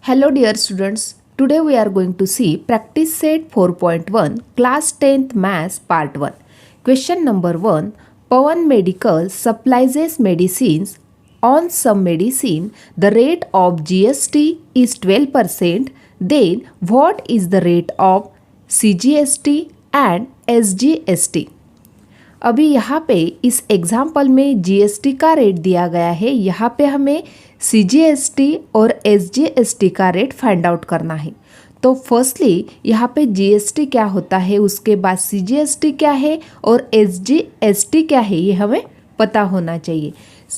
Hello dear students, today we are going to see practice set 4.1 class 10th maths part 1. Question number 1. Pawan Medical supplies medicines. On some medicine, the rate of GST is 12%. Then what is the rate of CGST and SGST? अभी यहाँ पे इस example में GST का rate दिया गया है। यहाँ पे हमें सीजीएसटी और एसजीएसटी का रेट फाइंड आउट करना है। तो फर्स्टली यहाँ पे जीएसटी क्या होता है, उसके बाद सीजीएसटी क्या है और एसजीएसटी क्या है, ये हमें पता होना चाहिए।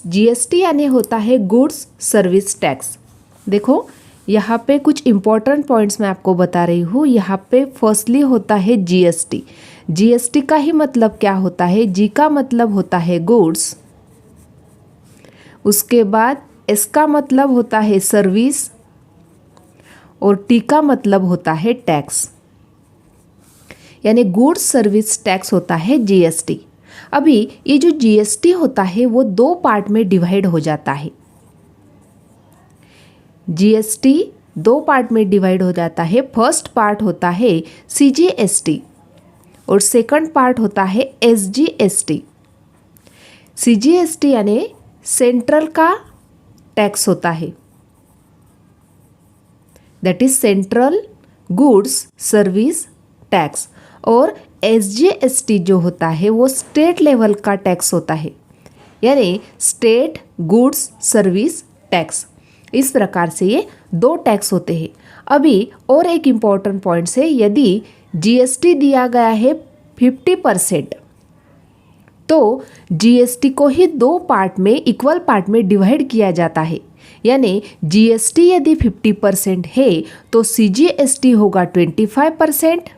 जीएसटी यानी होता है गुड्स सर्विस टैक्स। देखो यहाँ पे कुछ इम्पोर्टेंट पॉइंट्स मैं आपको बता रही हूँ। यहाँ पे फर्स्टली होता है जीएसटी। जीएसटी का ही मतलब क्या होता है, जी का मतलब होता है गुड्स, उसके बाद एस का मतलब होता है सर्विस और टी का मतलब होता है टैक्स, यानी गुड्स सर्विस टैक्स होता है जीएसटी। अभी ये जो जीएसटी होता है वो दो पार्ट में डिवाइड हो जाता है। जीएसटी दो पार्ट में डिवाइड हो जाता है। फर्स्ट पार्ट होता है सीजीएसटी और सेकंड पार्ट होता है एसजीएसटी। सीजीएसटी यानी सेंट्रल का टैक्स होता है, that is central goods service tax, और एसजीएसटी जो होता है वो स्टेट लेवल का टैक्स होता है, यानी स्टेट गुड्स सर्विस टैक्स। इस प्रकार से ये दो टैक्स होते हैं। अभी और एक इम्पॉर्टेंट पॉइंट है, यदि जीएसटी दिया गया है 50%, तो जीएसटी को ही दो पार्ट में इक्वल पार्ट में डिवाइड किया जाता है। यानी जीएसटी यदि 50% है तो सीजीएसटी होगा 25%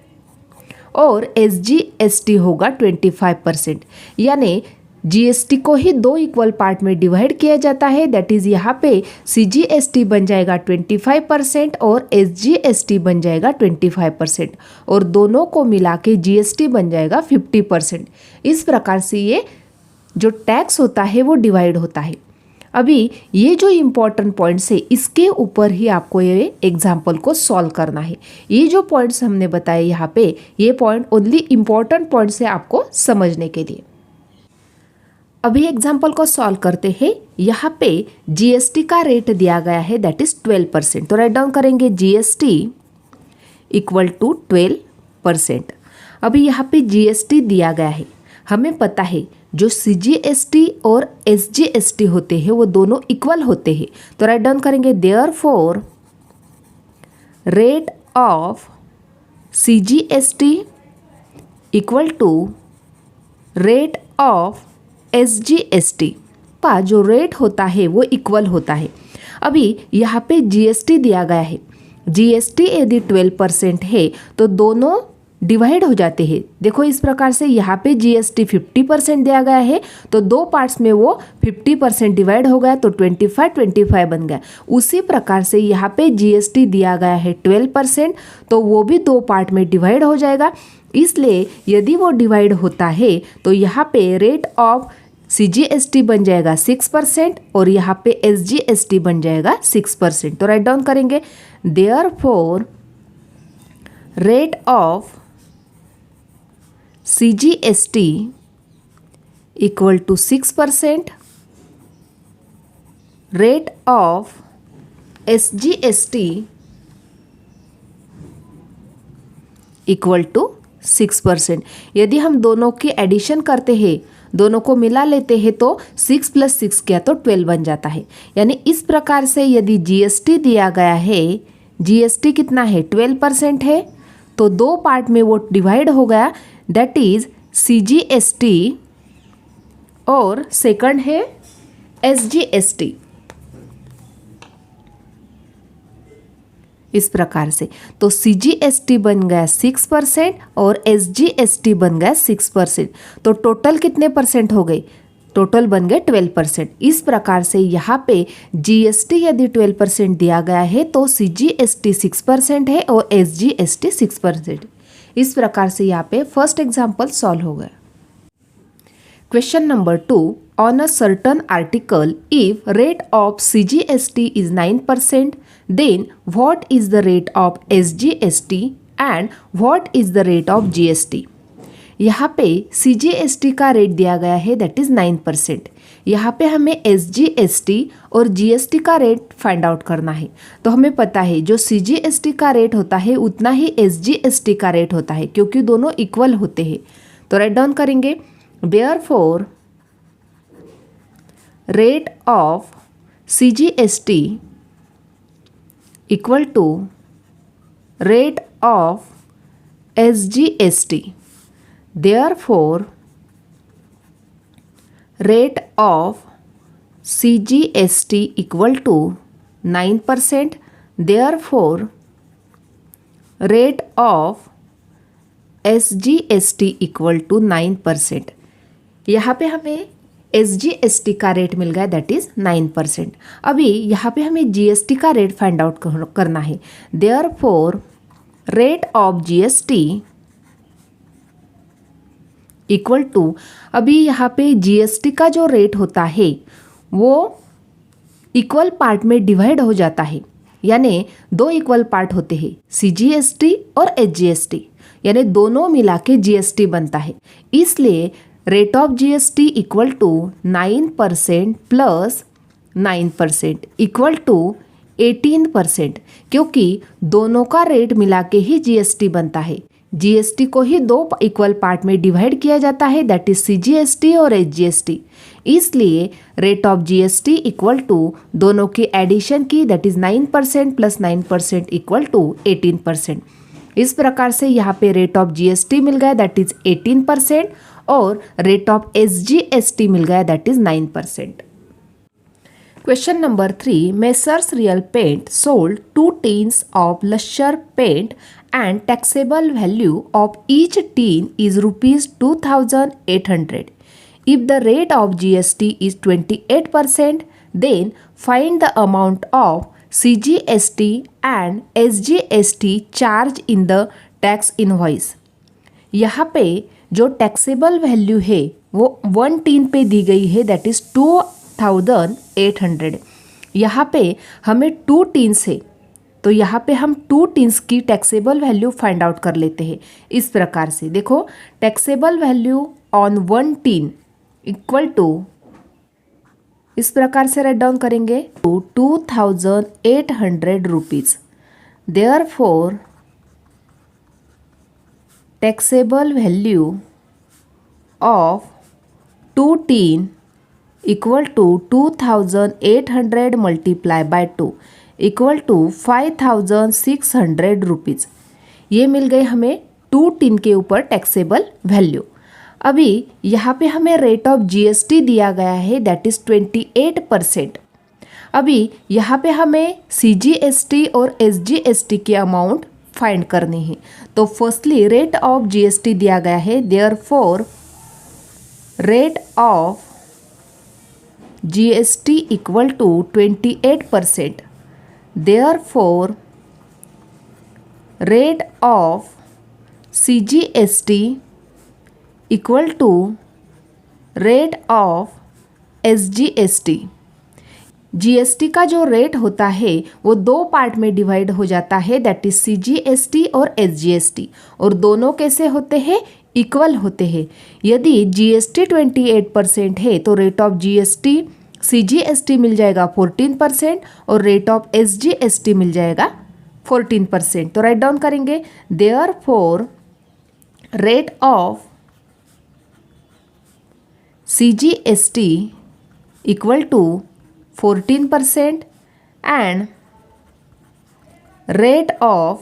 और एसजीएसटी होगा 25%। यानी जीएसटी को ही दो इक्वल पार्ट में डिवाइड किया जाता है, दैट इज़ यहाँ पे सीजीएसटी बन जाएगा 25% और एसजीएसटी बन जाएगा 25%, और दोनों को मिला के जीएसटी बन जाएगा 50%। इस प्रकार से ये जो टैक्स होता है वो डिवाइड होता है। अभी ये जो इम्पोर्टेंट पॉइंट्स है इसके ऊपर ही आपको ये एग्जाम्पल को सॉल्व करना है। ये जो पॉइंट्स हमने बताए यहाँ पे, ये पॉइंट ओनली इम्पोर्टेंट पॉइंट्स है आपको समझने के लिए। अभी एग्जाम्पल को सॉल्व करते हैं। यहाँ पे जीएसटी का रेट दिया गया है, दैट इज 12%। तो राइट डाउन करेंगे जीएसटी इक्वल टू 12%। अभी यहाँ पे जीएसटी दिया गया है, हमें पता है जो सीजीएसटी और एसजीएसटी होते हैं वो दोनों इक्वल होते हैं। तो राइट डाउन करेंगे therefore rate of CGST equal to rate of SGST का जो रेट होता है वो इक्वल होता है। अभी यहाँ पे जीएसटी दिया गया है, जीएसटी यदि 12% है तो दोनों डिवाइड हो जाते हैं। देखो इस प्रकार से यहाँ पे जीएसटी 50% दिया गया है तो दो पार्ट्स में वो 50% डिवाइड हो गया तो 25 बन गया। उसी प्रकार से यहाँ पे जीएसटी दिया गया है 12% तो वो भी दो पार्ट में डिवाइड हो जाएगा। इसलिए यदि वो डिवाइड होता है तो यहाँ पे रेट ऑफ सीजीएसटी बन जाएगा 6% और यहाँ पे एसजीएसटी बन जाएगा 6%। तो राइट डाउन करेंगे therefore rate of CGST equal to 6%, rate of SGST equal to 6%। यदि हम दोनों की एडिशन करते हैं, दोनों को मिला लेते हैं तो 6 + 6 किया तो 12 बन जाता है। यानी इस प्रकार से यदि जीएसटी दिया गया है, जीएसटी कितना है 12% है तो दो पार्ट में वो डिवाइड हो गया, दैट इज सीजीएसटी और सेकंड है एसजीएसटी। इस प्रकार से तो सीजीएसटी बन गया 6% और एसजीएसटी बन गया 6%। तो टोटल कितने परसेंट हो गए, टोटल बन गए 12%। इस प्रकार से यहाँ पे जीएसटी यदि 12% दिया गया है तो सीजीएसटी 6% है और एसजीएसटी 6%। इस प्रकार से यहाँ पे फर्स्ट एग्जाम्पल सॉल्व हो गया। Question number 2, on a certain article, if rate of CGST is 9%, then what is the rate of SGST and what is the rate of GST? यहाँ पे CGST का रेट दिया गया है दैट इज़ 9%। यहाँ पे हमें SGST और GST का रेट फाइंड आउट करना है। तो हमें पता है जो CGST का रेट होता है उतना ही SGST का रेट होता है क्योंकि दोनों इक्वल होते हैं। तो राइट डाउन करेंगे, therefore rate of CGST equal to rate of SGST। Therefore, rate of CGST equal to 9%. Therefore, rate of SGST equal to 9%. यहाँ पे हमें SGST का रेट मिल गया दैट इज़ 9%। अभी यहाँ पे हमें GST का रेट फाइंड आउट करना है। Therefore, rate of GST equal to, अभी यहाँ पे GST का जो रेट होता है वो इक्वल पार्ट में डिवाइड हो जाता है, यानी दो इक्वल पार्ट होते हैं CGST और SGST, यानी दोनों मिला के GST बनता है। इसलिए rate of GST equal to 9% plus 9% equal to 18%, क्योंकि दोनों का रेट मिला के ही GST बनता है। GST को ही दो इक्वल पार्ट में डिवाइड किया जाता है दैट इज CGST और SGST। इसलिए rate of GST equal to दोनों की एडिशन की that is 9% plus 9% equal to 18%। इस प्रकार से यहाँ पे रेट ऑफ GST मिल गया दैट इज 18% और रेट ऑफ SGST मिल गया that is 9%। Question number 3. Messrs Real Paint sold 2 tins of Lusher paint and taxable value of each tin is rupees 2,800. If the rate of GST is 28%, then find the amount of CGST and SGST charge in the tax invoice. यहाँ पे जो taxable value है वो 1 tin पे दी गई है that is 2,800। यहाँ पे हमें 2 टीन्स है तो यहाँ पे हम 2 टीन्स की टैक्सेबल वैल्यू फाइंड आउट कर लेते हैं। इस प्रकार से देखो, taxable value on 1 tin equal to, इस प्रकार से राइट डाउन करेंगे 2,800 rupees. Therefore taxable value of 2 tin equal to 2,800 multiply by 2 equal to 5,600 rupees. ये मिल गए हमें 2 टीन के ऊपर टैक्सेबल वैल्यू। अभी यहाँ पे हमें रेट ऑफ GST दिया गया है दैट इज़ 28%। अभी यहाँ पे हमें CGST और SGST की अमाउंट फाइंड करनी है। तो फर्स्टली रेट ऑफ GST दिया गया है, therefore rate of GST equal to 28%। Therefore rate of CGST equal to rate of SGST। GST का जो रेट होता है वो 2 पार्ट में डिवाइड हो जाता है दैट इज CGST और SGST, और दोनों कैसे होते हैं, इक्वल होते हैं। यदि GST 28% है तो रेट ऑफ GST CGST मिल जाएगा 14% और रेट ऑफ SGST मिल जाएगा 14%। तो राइट डाउन करेंगे, therefore rate of CGST equal to 14% and rate of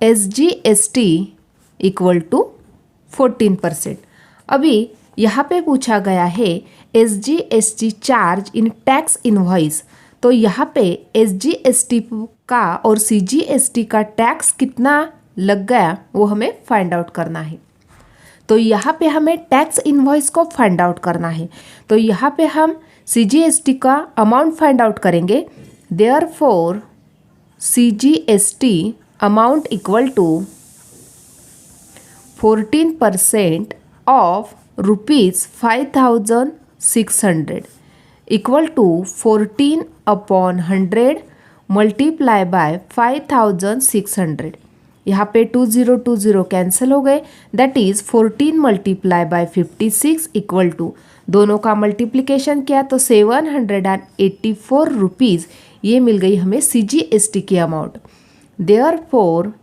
SGST equal to 14%। अभी यहाँ पे पूछा गया है SGST charge in tax invoice, तो यहाँ पे SGST का और CGST का टैक्स कितना लग गया वो हमें फाइंड आउट करना है। तो यहाँ पे हमें टैक्स इनवॉइस को फाइंड आउट करना है। तो यहाँ पे हम CGST का अमाउंट फाइंड आउट करेंगे, therefore CGST amount equal to 14% of rupees 5,600 equal to 14 15/100 multiply by 5600। यहाँ पे 2020 कैंसिल हो गए, that is 14 multiply by 56 equal to, दोनों का मल्टीप्लिकेशन किया तो 784 रुपीज़ ये मिल गई हमें CGST की amount. Therefore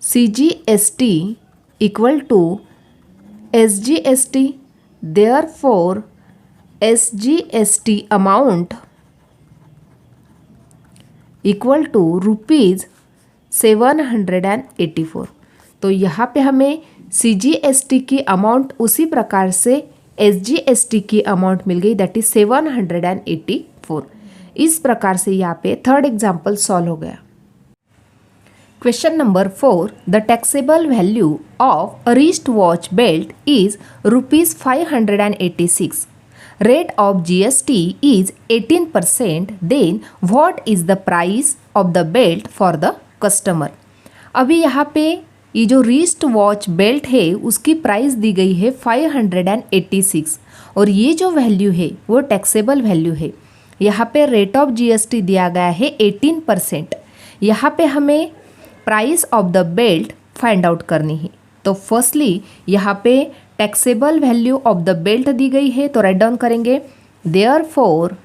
CGST equal to SGST, therefore SGST amount equal to rupees 784। तो यहाँ पे हमें CGST की अमाउंट उसी प्रकार से SGST की अमाउंट मिल गई, दैट इज 784। इस प्रकार से यहाँ पे थर्ड एग्जाम्पल सॉल्व हो गया। Question number 4, the taxable value of a wrist watch belt is rupees 586। Rate of GST is 18%. Then what is the price of the belt for the customer? अभी यहाँ पे ये जो रिस्ट वॉच बेल्ट है उसकी price दी गई है 586 और ये जो वैल्यू है वो टैक्सेबल वैल्यू है। यहाँ पे रेट ऑफ GST दिया गया है 18%। यहाँ पे हमें price of the belt find out करनी है। तो फर्स्टली यहाँ पे taxable value of the belt दी गई है तो राइट डाउन करेंगे, therefore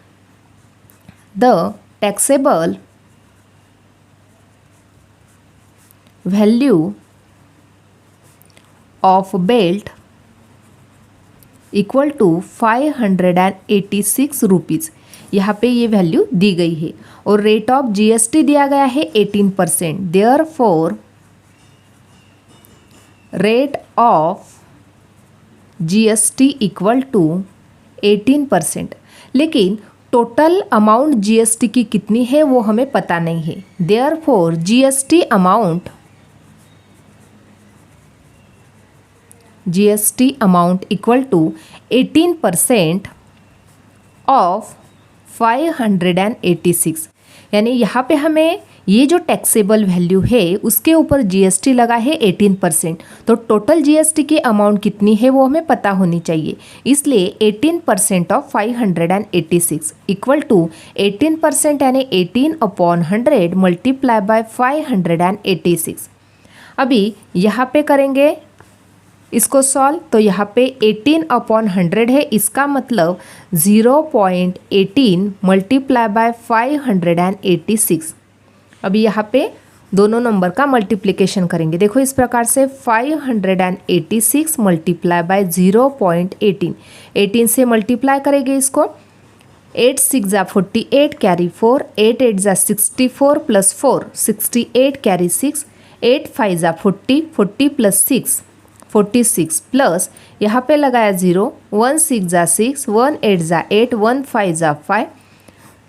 the taxable value of belt equal to 586 rupees. यहाँ पे ये वैल्यू दी गई है और रेट ऑफ GST दिया गया है 18%। Therefore rate of GST equal to 18%। लेकिन टोटल अमाउंट GST की कितनी है वो हमें पता नहीं है। Therefore GST amount equal to 18% of 586। यानी यहाँ पे हमें ये जो टैक्सेबल वैल्यू है उसके ऊपर GST लगा है 18%। तो टोटल GST की अमाउंट कितनी है वो हमें पता होनी चाहिए, इसलिए 18% ऑफ 586 इक्वल टू 18% यानी 18/100 मल्टीप्लाई बाय 586। अभी यहाँ पे करेंगे इसको सॉल्व, तो यहाँ पे 18/100 है, इसका मतलब 0.18 मल्टीप्लाई बाय 586। अभी यहाँ पे दोनों नंबर का मल्टीप्लिकेशन करेंगे। देखो इस प्रकार से 586 मल्टीप्लाई बाय 0.18, 18 से मल्टीप्लाई करेंगे इसको। 8 6 जा 48 कैरी 4, 8 8 जा 64 प्लस 4 68 कैरी 6, 8 5 जा 40, 40 प्लस 6 46 प्लस यहाँ पे लगाया 0, 1 6 जा 6, 1 8 जा 8, 1 5 जा 5।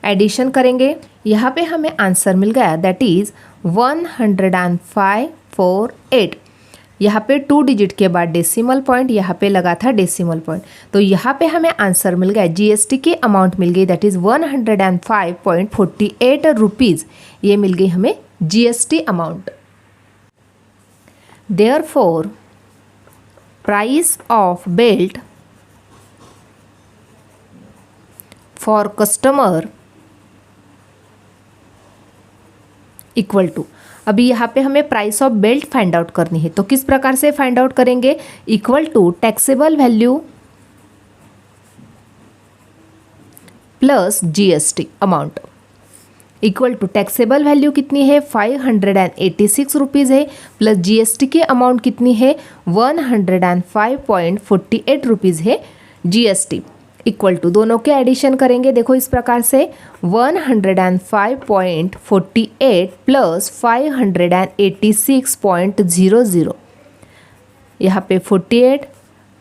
एडिशन करेंगे, यहाँ पे हमें आंसर मिल गया, दैट इज़ 10548। यहाँ पे 2 डिजिट के बाद डेसिमल पॉइंट, यहाँ पे लगा था डेसिमल पॉइंट, तो यहाँ पे हमें आंसर मिल गया, GST की अमाउंट मिल गई, दैट इज़ 105.48 रुपीज़ ये मिल गई हमें GST amount. Therefore price of belt for customer equal to, अभी यहाँ पे हमें price of belt find out करनी है, तो किस प्रकार से फाइंड आउट करेंगे, equal to taxable value plus GST amount equal to taxable value कितनी है 586 रुपीज़ है, प्लस GST की अमाउंट कितनी है 105.48 रुपीज़ है GST, इक्वल टू दोनों के एडिशन करेंगे। देखो इस प्रकार से 105.48 प्लस 586.00, यहाँ पे 48,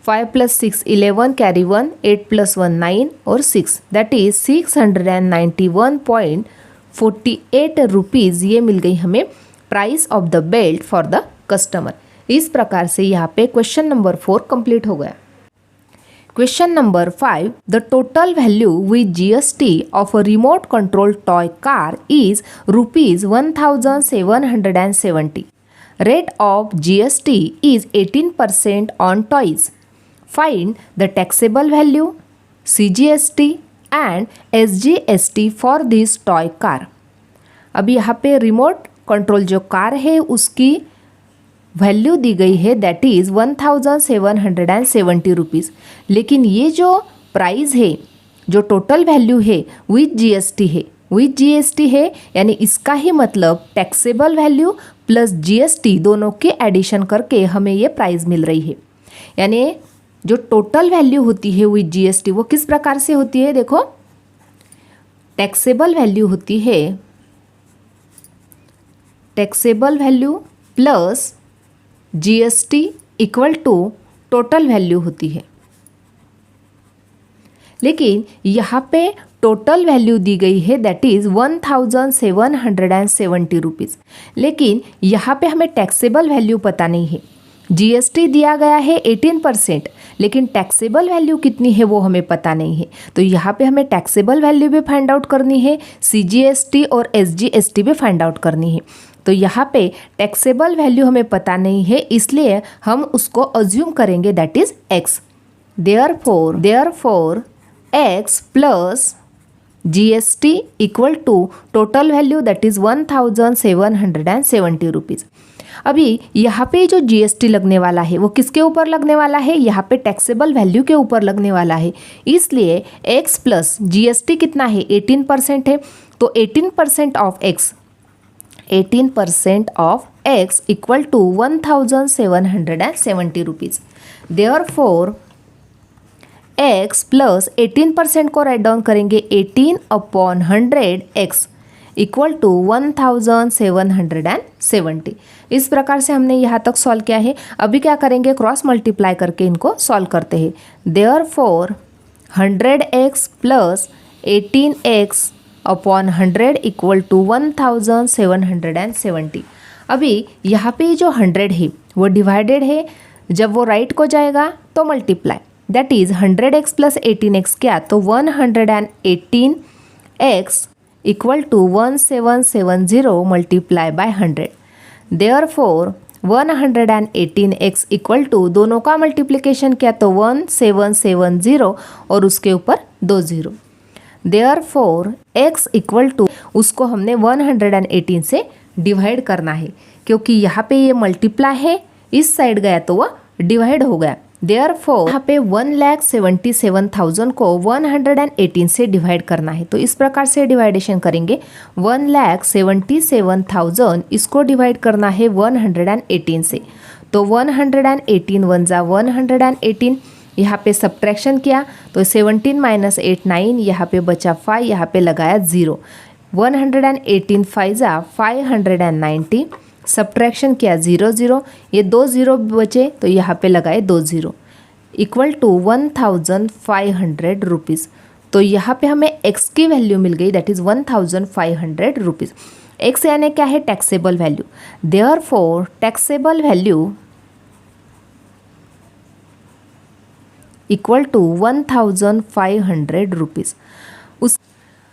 5 प्लस 6 11 कैरी 1, 8 प्लस 1 9 और 6, दैट इज 691.48 रुपीज़ ये मिल गई हमें price of the belt for the customer. इस प्रकार से यहाँ पे क्वेश्चन नंबर 4 कंप्लीट हो गया। Question number 5. The total value with GST of a remote control toy car is rupees 1770. Rate of GST is 18% on toys. Find the taxable value, CGST and SGST for this toy car. अभी यहाँ पे remote control जो car है उसकी value दी गई है that is 1770 rupees. लेकिन ये जो प्राइस है, जो टोटल वैल्यू है विथ GST है, विथ GST है, यानी इसका ही मतलब टैक्सेबल वैल्यू प्लस GST दोनों के एडिशन करके हमें ये प्राइस मिल रही है। यानी जो टोटल वैल्यू होती है विथ GST वो किस प्रकार से होती है, देखो टैक्सेबल वैल्यू होती है, taxable value plus GST equal to total value होती है। लेकिन यहाँ पे टोटल वैल्यू दी गई है दैट इज़ 1770 रुपीज़। लेकिन यहाँ पे हमें टैक्सेबल वैल्यू पता नहीं है। GST दिया गया है 18%, लेकिन टैक्सेबल वैल्यू कितनी है वो हमें पता नहीं है। तो यहाँ पे हमें टैक्सेबल वैल्यू भी फाइंड आउट करनी है, CGST और SGST भी फाइंड आउट करनी है। तो यहाँ पे टैक्सेबल वैल्यू हमें पता नहीं है, इसलिए हम उसको अज्यूम करेंगे that is X। Therefore X plus GST equal to total value that is 1770 rupees. अभी यहाँ पे जो GST लगने वाला है वो किसके ऊपर लगने वाला है, यहाँ पे टैक्सेबल वैल्यू के ऊपर लगने वाला है, इसलिए X प्लस GST कितना है 18% है। तो 18% of X equal to 1770 rupees. Therefore X plus 18% को राइट डाउन करेंगे 18/100 X इक्वल टू 1770। इस प्रकार से हमने यहाँ तक सॉल्व किया है। अभी क्या करेंगे, क्रॉस मल्टीप्लाई करके इनको सॉल्व करते हैं। Therefore 100x plus 18x/100 equal to 1770। अभी यहाँ पे जो 100 है वो डिवाइडेड है, जब वो राइट को जाएगा तो multiply, that is 100x plus 18x क्या, तो 118x equal to 1770 multiply by 100। Therefore 118x equal to दोनों का मल्टीप्लिकेशन किया तो 1770 और उसके ऊपर 2 0। देयरफॉर x इक्वल टू, उसको हमने 118 से डिवाइड करना है, क्योंकि यहाँ पे ये मल्टीप्लाई है, इस साइड गया तो वह डिवाइड हो गया। देयरफॉर यहाँ पे 1,77,000 को 118 से डिवाइड करना है। तो इस प्रकार से डिवाइडेशन करेंगे, 1,77,000 इसको डिवाइड करना है 118 से। तो 118 1 जा 118, यहाँ पे सब्ट्रैक्शन किया तो 17 माइनस 8 9, यहाँ पे बचा 5, यहाँ पे लगाया 0। 118 5 जा 590, सब्ट्रैक्शन किया 0 0, ये 2 0 बचे तो यहाँ पे लगाए 2 0 इक्वल टू 1500 रुपीज़। तो यहाँ पे हमें x की वैल्यू मिल गई दैट इज़ 1500 रुपीज़। x यानी क्या है, taxable value. Therefore taxable value equal to 1500 rupees. उस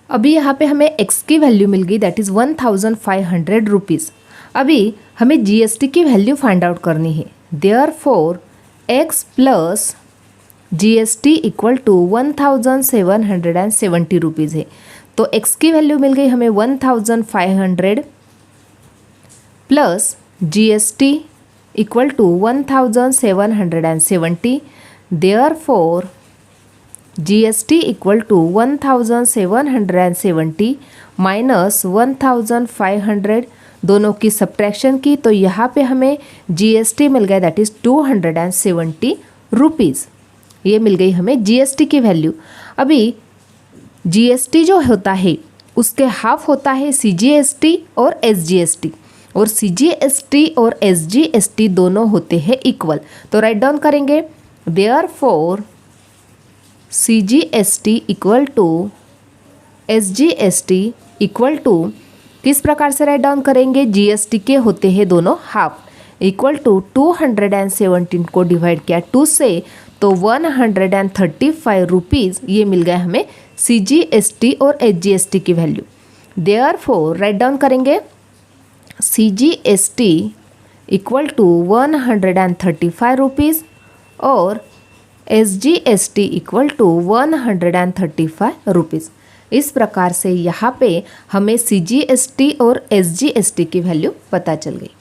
अभी यहाँ पे हमें x की वैल्यू मिल गई दैट इज़ 1500 रुपीज़। अभी हमें GST की वैल्यू फाइंड आउट करनी है। Therefore x plus GST equal to 1770 rupees है। तो x की वैल्यू मिल गई हमें 1500 plus GST equal to 1770। Therefore GST equal to 1770 minus 1500, दोनों की सब्ट्रैक्शन की तो यहाँ पे हमें GST मिल गया दैट इज़ 270 रुपीज़। ये मिल गई हमें GST की वैल्यू। अभी GST जो होता है उसके हाफ होता है CGST और SGST, और CGST और SGST दोनों होते हैं इक्वल। तो राइट डाउन करेंगे, therefore CGST equal to SGST equal to, किस प्रकार से राइट डाउन करेंगे, GST के होते हैं दोनों हाफ, इक्वल टू 217 को डिवाइड किया 2 से तो 135 रुपीज़, ये मिल गया हमें CGST और SGST की वैल्यू। देयरफॉर राइट डाउन करेंगे, CGST इक्वल टू 135 रुपीज़ और SGST इक्वल टू 135 रुपीज़। इस प्रकार से यहाँ पे हमें CGST और SGST की वैल्यू पता चल गई।